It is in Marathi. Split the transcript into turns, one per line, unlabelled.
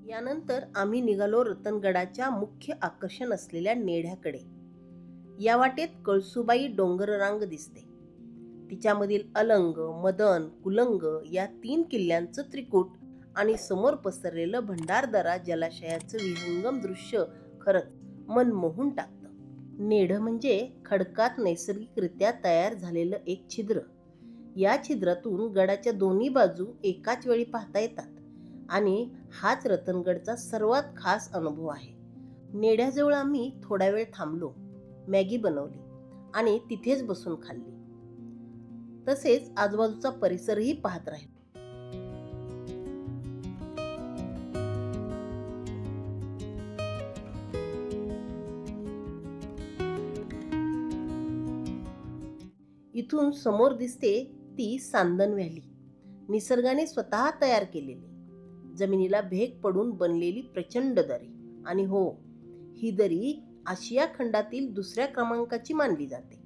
यानंतर आम्ही निघालो रतनगडाच्या मुख्य आकर्षण असलेल्या नेढ्याकडे. या वाटेत कळसुबाई डोंगररांग दिसते. तिच्यामधील अलंग, मदन, कुलंग या 3 किल्ल्यांचं त्रिकूट आणि समोर पसरलेलं भंडारदरा जलाशयाचं विहंगम दृश्य खरंच मन मोहून टाकतं. नेढं म्हणजे खडकात नैसर्गिकरित्या तयार झालेलं एक छिद्र. या छिद्रातून गडाच्या दोन्ही बाजू एकाच वेळी पाहता येतात आणि हाच रतनगडचा सर्वात खास अनुभव आहे. नेढ्याजवळ आम्ही थोडा वेळ थांबलो, मॅगी बनवली आणि तिथेच बसून खाल्ली. तसेच आजूबाजूचा परिसरही पाहत राहिलो. इथून समोर दिसते ती सांदन व्हॅली, निसर्गाने स्वतः तयार केलेली, जमिनीला भेग पडून बनलेली प्रचंड दरी. आणि हो, ही दरी आशिया खंडातील दुसऱ्या क्रमांकाची मानली जाते.